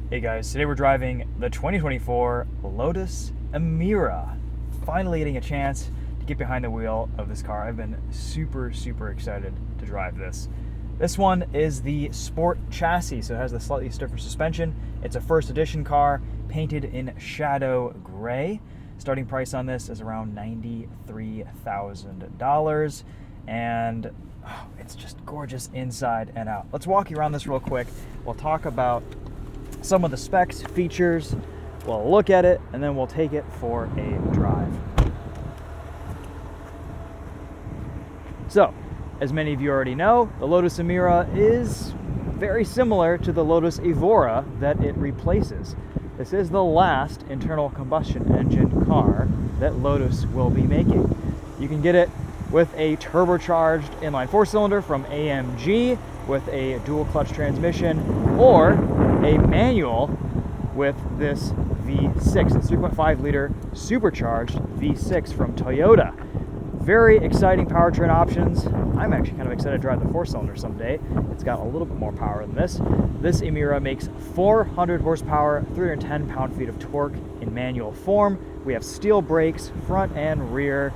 Hey guys, today we're driving the 2024 Lotus Emira. Finally getting a chance to get behind the wheel of this car. I've been super excited to drive this. This one is the Sport chassis, so it has the slightly stiffer suspension. It's a first edition car, painted in shadow gray. Starting price on this is around $93,000, and it's just gorgeous inside and out. Let's walk you around this real quick. We'll talk about some of the specs, features, we'll look at it, and then we'll take it for a drive. So, as many of you already know, the Lotus Emira is very similar to the Lotus Evora that it replaces. This is the last internal combustion engine car that Lotus will be making. You can get it with a turbocharged inline four-cylinder from AMG with a dual clutch transmission, or a manual with this V6. It's 3.5 liter supercharged V6 from Toyota. Very exciting powertrain options. I'm actually kind of excited to drive the four-cylinder someday. It's got a little bit more power than this. This Emira makes 400 horsepower, 310 pound-feet of torque in manual form. We have steel brakes, front and rear.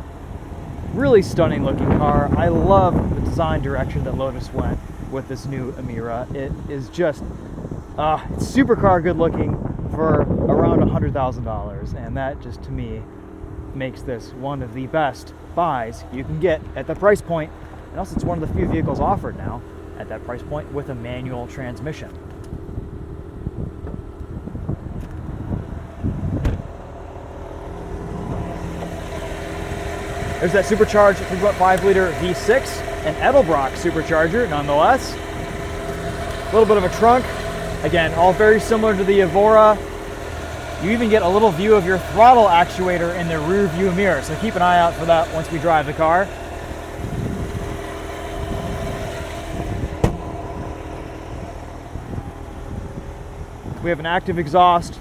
Really stunning looking car. I love the design direction that Lotus went with this new Emira. It is just it's supercar good looking for around $100,000, and that just to me makes this one of the best buys you can get at that price point. And also it's one of the few vehicles offered now at that price point with a manual transmission. There's that supercharged 3.5 liter V6, an Edelbrock supercharger nonetheless. A little bit of a trunk. Again, all very similar to the Evora. You even get a little view of your throttle actuator in the rear view mirror, so keep an eye out for that once we drive the car. We have an active exhaust.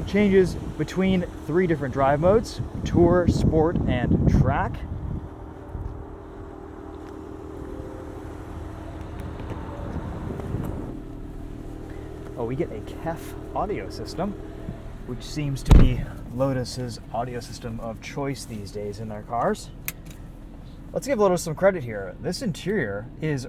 Changes between 3 different drive modes: Tour, Sport, and Track. Oh, we get a KEF audio system, which seems to be Lotus's audio system of choice these days in their cars. Let's give Lotus some credit here. This interior is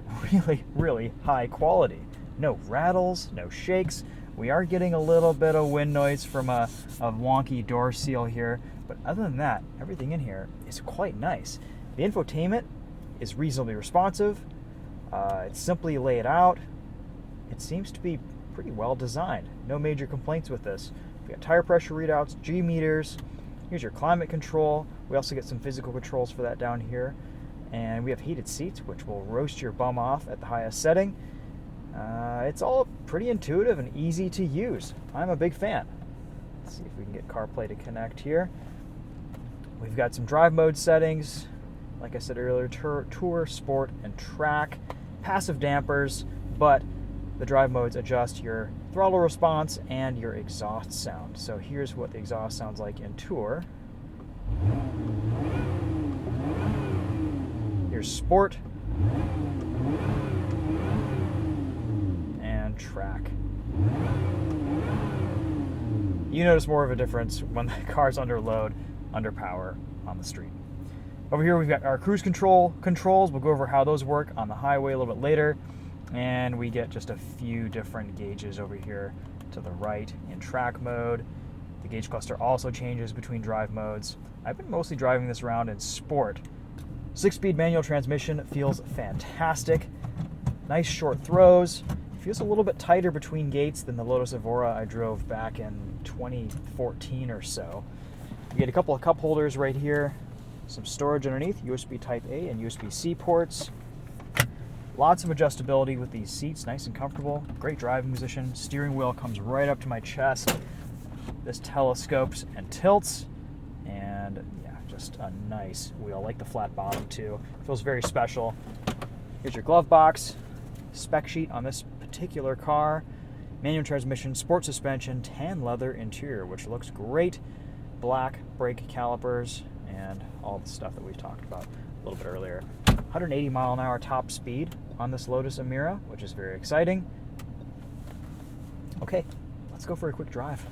really high quality. No rattles, no shakes. We are getting a little bit of wind noise from a wonky door seal here, but other than that, everything in here is quite nice. The infotainment is reasonably responsive. It's simply laid out. It seems to be pretty well designed. No major complaints with this. We got tire pressure readouts, G meters. Here's your climate control. We also get some physical controls for that down here. And we have heated seats, which will roast your bum off at the highest setting. It's all pretty intuitive and easy to use. I'm a big fan. Let's see if we can get CarPlay to connect here. We've got some drive mode settings. Like I said earlier, Tour, Sport, and Track. Passive dampers, but the drive modes adjust your throttle response and your exhaust sound. So here's what the exhaust sounds like in Tour. Here's Sport and Track. You notice more of a difference when the car's under load, under power on the street. Over here we've got our cruise controls. We'll go over how those work on the highway a little bit later. And we get just a few different gauges over here to the right in track mode. The gauge cluster also changes between drive modes. I've been mostly driving this around in Sport. 6-speed manual transmission feels fantastic. Nice short throws. Feels a little bit tighter between gates than the Lotus Evora I drove back in 2014 or so. You get a couple of cup holders right here. Some storage underneath, USB Type A and USB-C ports. Lots of adjustability with these seats, nice and comfortable. Great driving position. Steering wheel comes right up to my chest. This telescopes and tilts, and yeah, just a nice wheel. I like the flat bottom too. Feels very special. Here's your glove box. Spec sheet on this particular car. Manual transmission, sport suspension, tan leather interior, which looks great. Black brake calipers, and all the stuff that we've talked about a little bit earlier. 180 mile an hour top speed on this Lotus Emira, which is very exciting. Okay, let's let's go for a quick drive.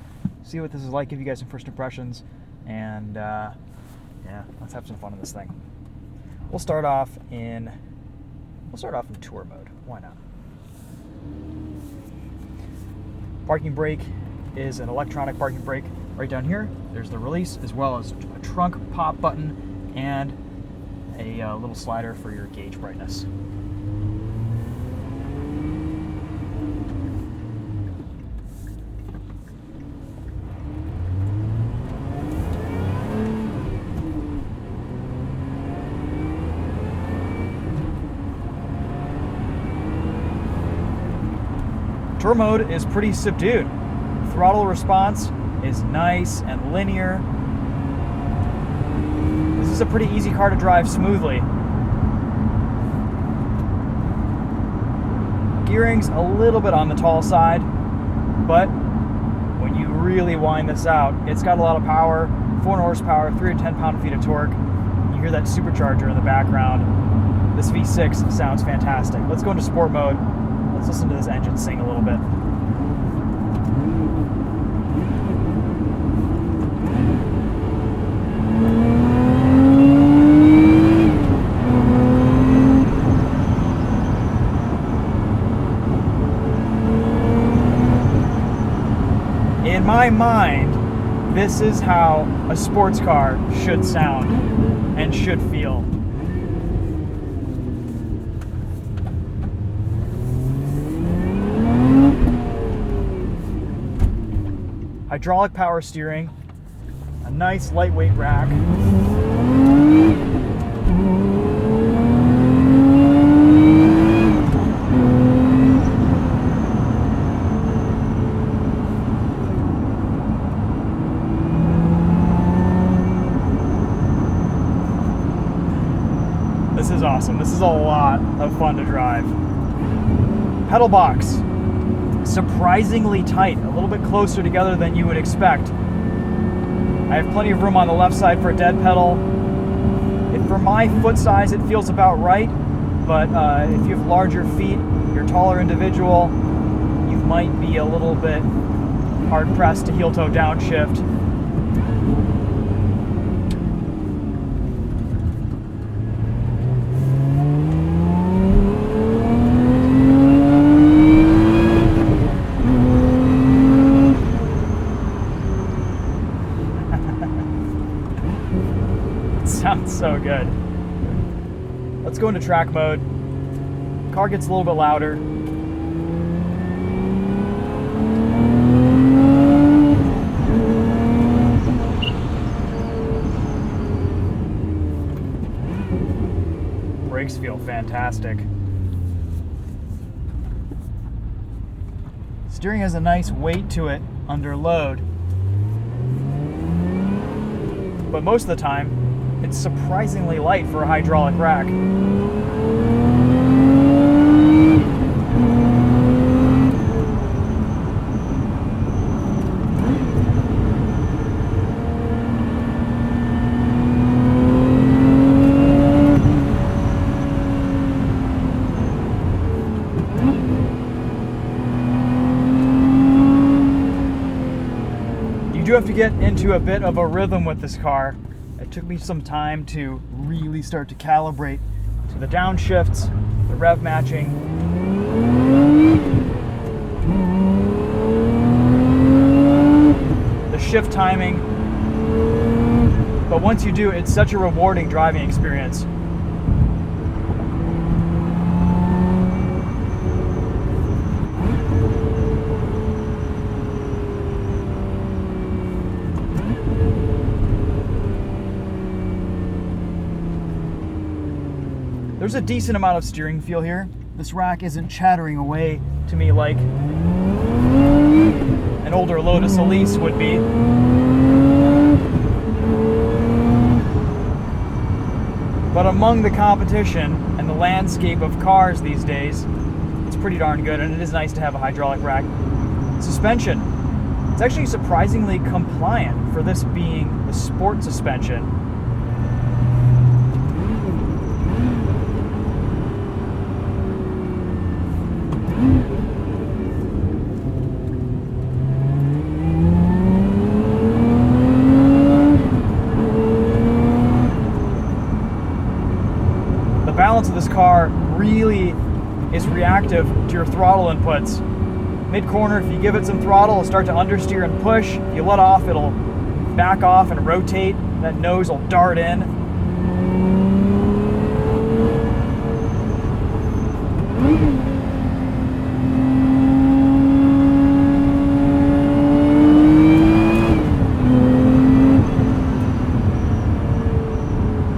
See what this is like, give you guys some first impressions, and yeah, let's have some fun in this thing. We'll start off in tour mode. Why not? Parking brake is an electronic parking brake. Right down here, there's the release, as well as a trunk pop button and a little slider for your gauge brightness. Tour mode is pretty subdued. Throttle response is nice and linear. This is a pretty easy car to drive smoothly. Gearing's a little bit on the tall side, but when you really wind this out, it's got a lot of power, 400 horsepower, 310 pound-feet of torque. You hear that supercharger in the background. This V6 sounds fantastic. Let's go into sport mode. Let's listen to this engine sing a little bit. In my mind, this is how a sports car should sound and should feel. Hydraulic power steering, a nice lightweight rack. This is awesome. This is a lot of fun to drive. Pedal box. Surprisingly tight, a little bit closer together than you would expect. I have plenty of room on the left side for a dead pedal. For my foot size, it feels about right, but if you have larger feet, you're a taller individual, you might be a little bit hard-pressed to heel-toe downshift. Sounds so good. Let's go into track mode. Car gets a little bit louder. Brakes feel fantastic. Steering has a nice weight to it under load, but most of the time it's surprisingly light for a hydraulic rack. You do have to get into a bit of a rhythm with this car. It took me some time to really start to calibrate to the downshifts, the rev matching. The shift timing. But once you do, it's such a rewarding driving experience. There's a decent amount of steering feel here. This rack isn't chattering away to me like an older Lotus Elise would be. But among the competition and the landscape of cars these days, it's pretty darn good, and it is nice to have a hydraulic rack. Suspension. It's actually surprisingly compliant for this being a sport suspension. balance of this car really is reactive to your throttle inputs. Mid-corner, if you give it some throttle, it'll start to understeer and push. If you let off, it'll back off and rotate. That nose will dart in.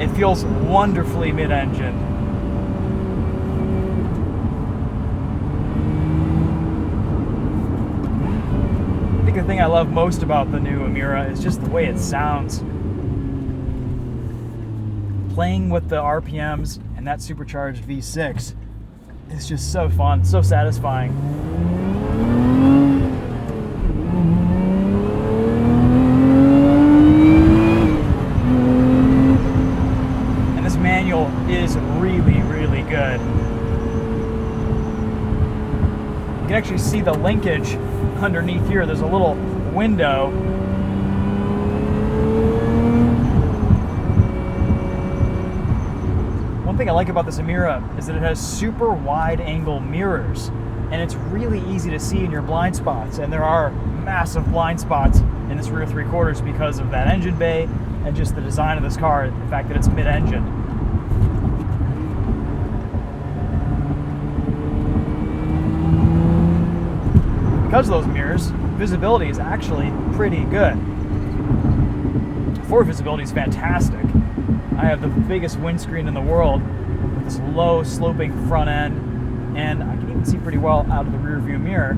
It feels wonderfully mid-engine. I think the thing I love most about the new Emira is just the way it sounds. Playing with the RPMs and that supercharged V6 is just so fun, so satisfying. And this manual is really, really good. You can actually see the linkage underneath here. There's a little window. One thing I like about this Emira is that it has super wide angle mirrors, and it's really easy to see in your blind spots, and there are massive blind spots in this rear 3/4 because of that engine bay and just the design of this car, the fact that it's mid-engine. Because of those mirrors, visibility is actually pretty good. Forward visibility is fantastic. I have the biggest windscreen in the world with this low sloping front end, and I can even see pretty well out of the rear view mirror.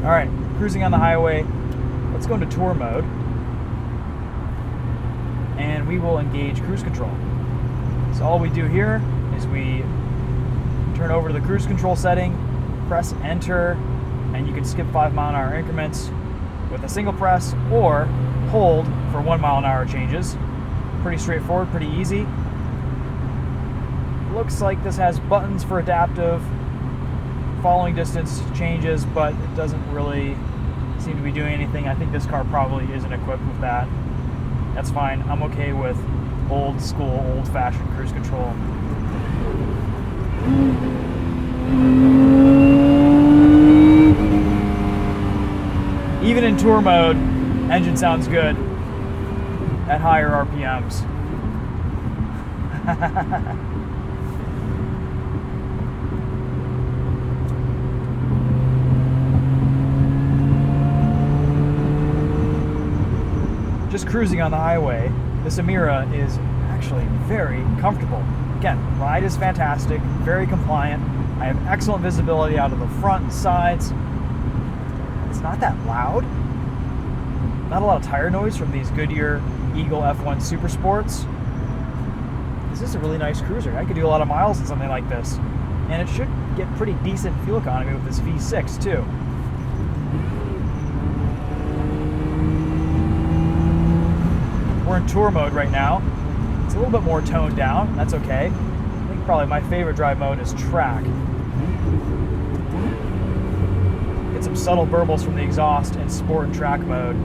All right, cruising on the highway. Let's go into tour mode, and we will engage cruise control. So all we do here is we turn over to the cruise control setting, press enter, and you can skip 5-mile-an-hour increments with a single press or hold for 1-mile-an-hour changes. Pretty straightforward, pretty easy. Looks like this has buttons for adaptive following distance changes, but it doesn't really seem to be doing anything. I think this car probably isn't equipped with that. That's fine. I'm okay with old school, old-fashioned cruise control. Even in tour mode, engine sounds good at higher RPMs. Just cruising on the highway, this Emira is actually very comfortable. Again, ride is fantastic, very compliant. I have excellent visibility out of the front and sides. It's not that loud. Not a lot of tire noise from these Goodyear Eagle F1 Supersports. This is a really nice cruiser. I could do a lot of miles in something like this. And it should get pretty decent fuel economy with this V6 too. We're in tour mode right now. It's a little bit more toned down. That's okay. I think probably my favorite drive mode is track. Get some subtle burbles from the exhaust in sport and track mode.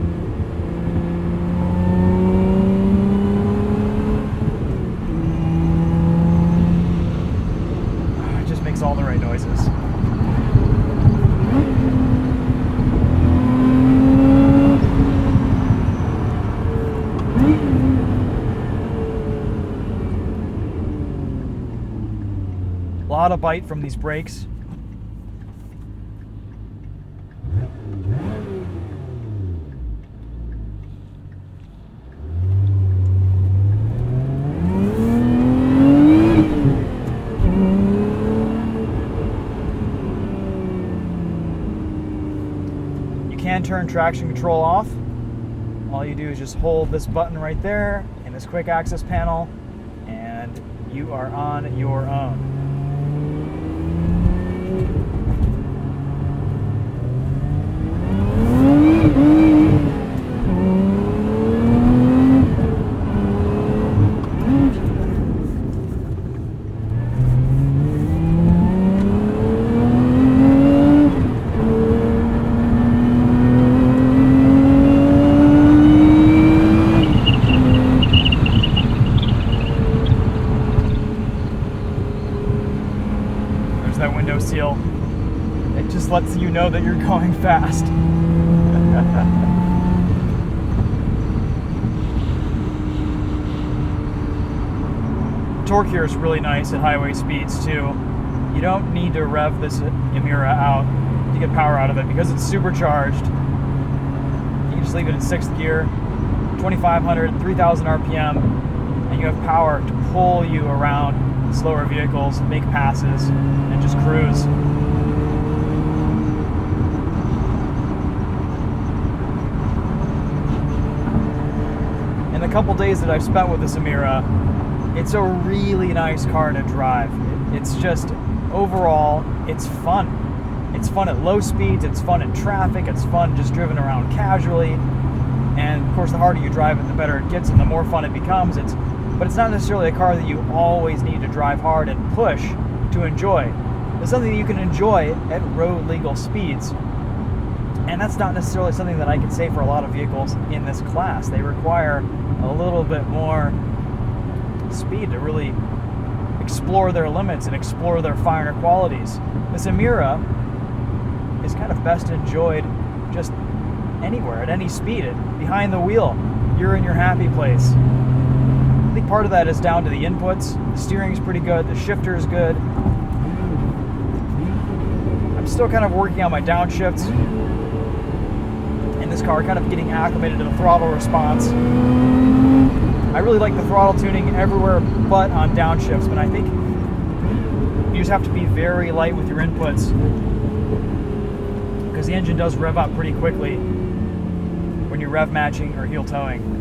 It just makes all the right noises. A lot of bite from these brakes. You can turn traction control off. All you do is just hold this button right there in this quick access panel, and you are on your own. towards that window seal. It just lets you know that you're going fast. Torque here is really nice at highway speeds too. You don't need to rev this Emira out to get power out of it because it's supercharged. You can just leave it in 6th gear, 2,500, 3,000 RPM, and you have power to pull you around slower vehicles, make passes, and just cruise. In the couple days that I've spent with this Emira, it's a really nice car to drive. It's just, overall, it's fun. It's fun at low speeds, it's fun in traffic, it's fun just driven around casually. And of course, the harder you drive it, the better it gets and the more fun it becomes. But it's not necessarily a car that you always need to drive hard and push to enjoy. It's something that you can enjoy at road legal speeds. And that's not necessarily something that I can say for a lot of vehicles in this class. They require a little bit more speed to really explore their limits and explore their finer qualities. This Emira is kind of best enjoyed just anywhere, at any speed. Behind the wheel, you're in your happy place. I think part of that is down to the inputs. The steering is pretty good, the shifter is good. I'm still kind of working on my downshifts in this car, kind of getting acclimated to the throttle response. I really like the throttle tuning everywhere but on downshifts, but I think you just have to be very light with your inputs because the engine does rev up pretty quickly when you're rev matching or heel towing.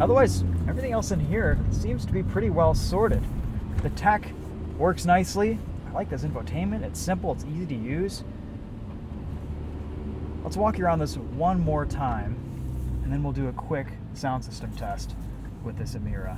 Otherwise, everything else in here seems to be pretty well sorted. The tech works nicely. I like this infotainment. It's simple, it's easy to use. Let's walk you around this one more time, and then we'll do a quick sound system test with this Emira.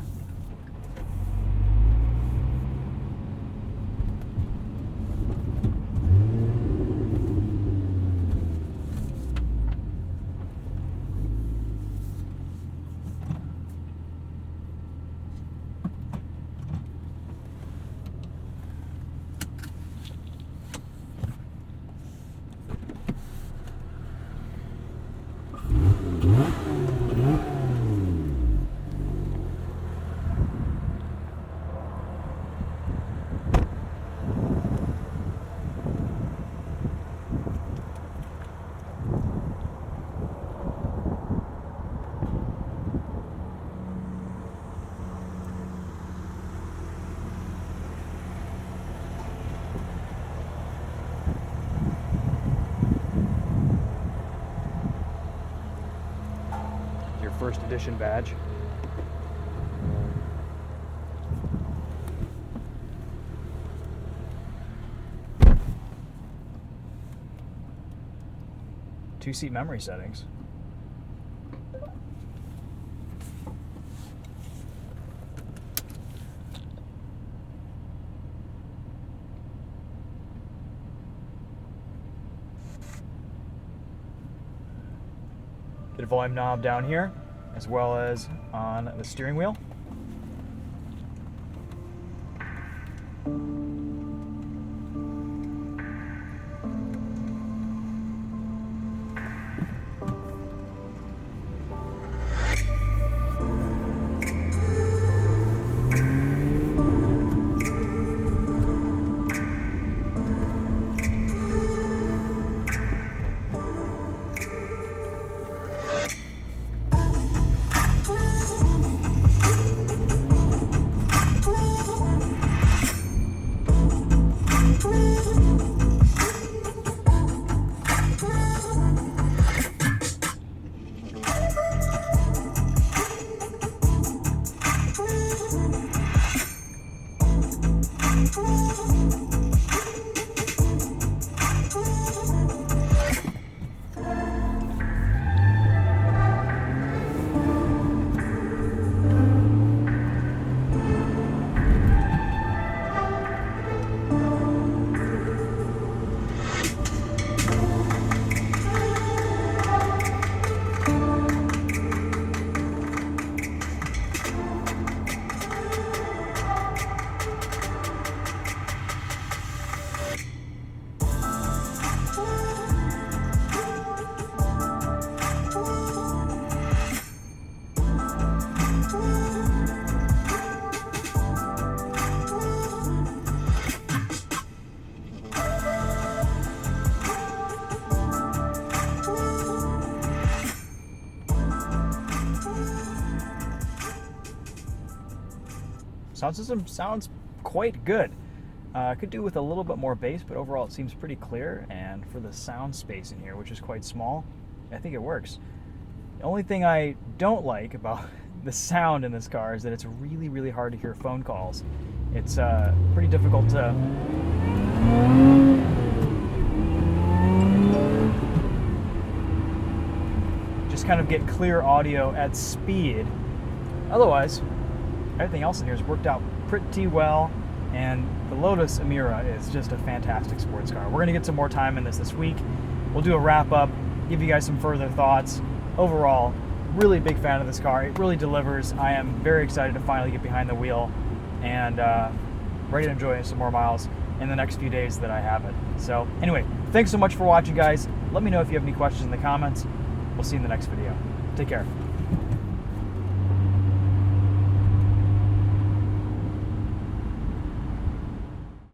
First edition badge. Two-seat memory settings. Get a volume knob down here, as well as on the steering wheel. Sound system sounds quite good. Could do with a little bit more bass, but overall it seems pretty clear, and for the sound space in here, which is quite small, I think it works. The only thing I don't like about the sound in this car is that it's really, really hard to hear phone calls. It's pretty difficult to just kind of get clear audio at speed. Otherwise, everything else in here has worked out pretty well, and the Lotus Emira is just a fantastic sports car. We're going to get some more time in this week. We'll do a wrap-up, give you guys some further thoughts. Overall, really big fan of this car. It really delivers. I am very excited to finally get behind the wheel and ready to enjoy some more miles in the next few days that I have it. So anyway, thanks so much for watching, guys. Let me know if you have any questions in the comments. We'll see you in the next video. Take care.